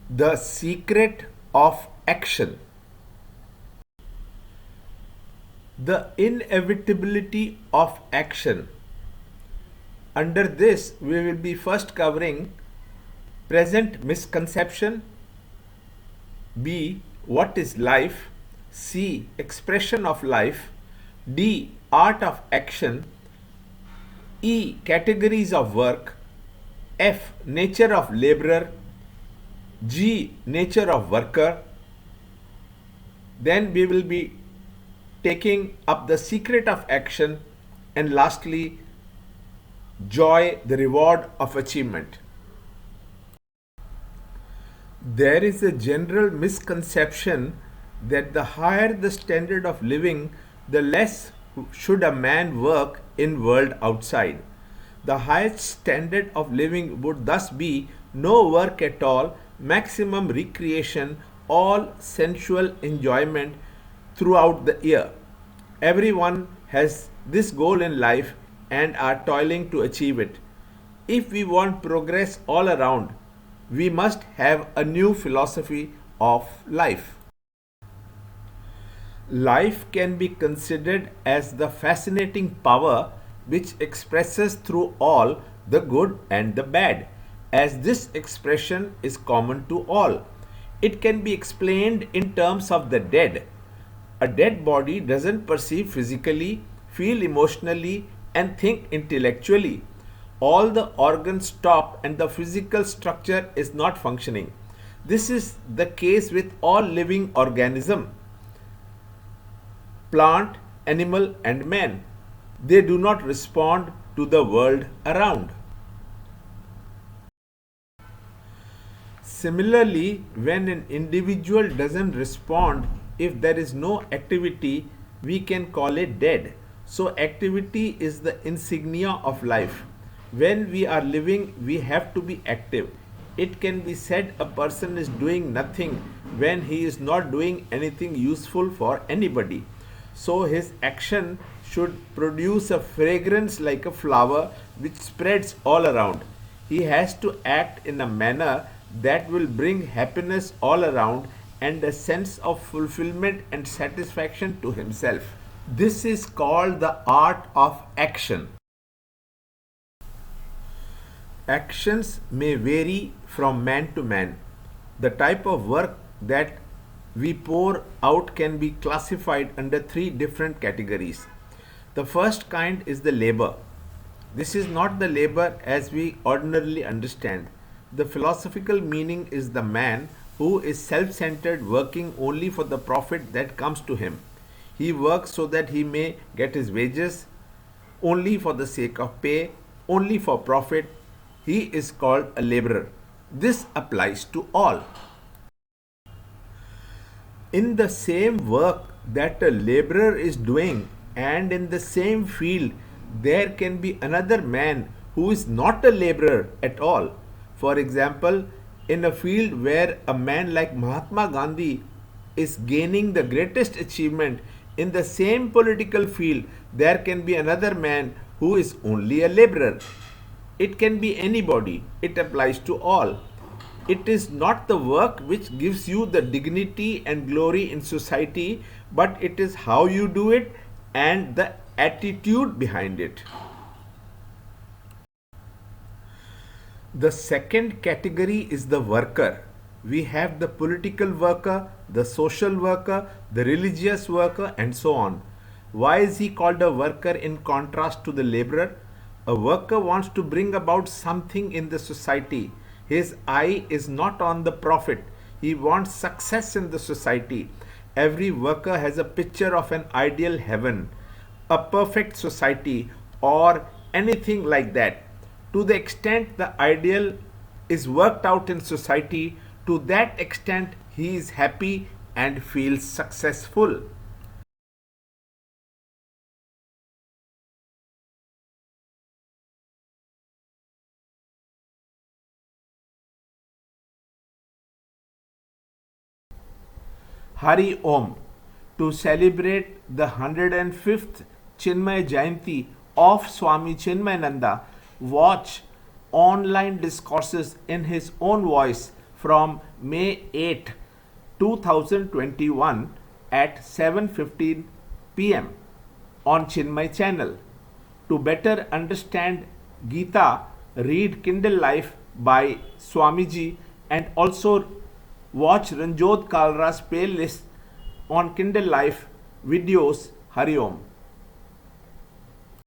The secret of action. The inevitability of action. Under this, we will be first covering present misconception, B. What is life? C. Expression of life. D. Art of action. E. Categories of work. F. Nature of laborer. G. Nature of worker. Then we will be taking up the secret of action, and lastly, joy, the reward of achievement. There is a general misconception that the higher the standard of living, the less should a man work in world outside. The highest standard of living would thus be no work at all, maximum recreation, all sensual enjoyment throughout the year. Everyone has this goal in life and are toiling to achieve it. If we want progress all around, we must have a new philosophy of life. Life can be considered as the fascinating power which expresses through all the good and the bad, as this expression is common to all. It can be explained in terms of the dead. A dead body doesn't perceive physically, feel emotionally, and think intellectually. All the organs stop and the physical structure is not functioning. This is the case with all living organism, plant, animal, and man. They do not respond to the world around. Similarly, when an individual doesn't respond, if there is no activity, we can call it dead. So, activity is the insignia of life. When we are living, we have to be active. It can be said a person is doing nothing when he is not doing anything useful for anybody. So, his action should produce a fragrance like a flower which spreads all around. He has to act in a manner that will bring happiness all around and a sense of fulfillment and satisfaction to himself. This is called the art of action. Actions may vary from man to man. The type of work that we pour out can be classified under three different categories. The first kind is the labor. This is not the labor as we ordinarily understand. The philosophical meaning is the man who is self centered, working only for the profit that comes to him. He works so that he may get his wages, only for the sake of pay, only for profit. He is called a laborer. This applies to all. In the same work that a laborer is doing and in the same field, there can be another man who is not a laborer at all. For example, in a field where a man like Mahatma Gandhi is gaining the greatest achievement, in the same political field, there can be another man who is only a laborer. It can be anybody, it applies to all. It is not the work which gives you the dignity and glory in society, but it is how you do it and the attitude behind it. The second category is the worker. We have the political worker, the social worker, the religious worker, and so on. Why is he called a worker in contrast to the laborer? A worker wants to bring about something in the society. His eye is not on the profit. He wants success in the society. Every worker has a picture of an ideal heaven, a perfect society, or anything like that. To the extent the ideal is worked out in society, to that extent he is happy and feels successful. Hari Om. To celebrate the 105th Chinmay Jayanti of Swami Chinmayananda, watch online discourses in his own voice from May 8, 2021 at 7:15 p.m. on Chinmay channel. To better understand Gita, read Kindle Life by Swamiji and also watch Ranjot Kalra's playlist on Kindle Life videos. Hari Om.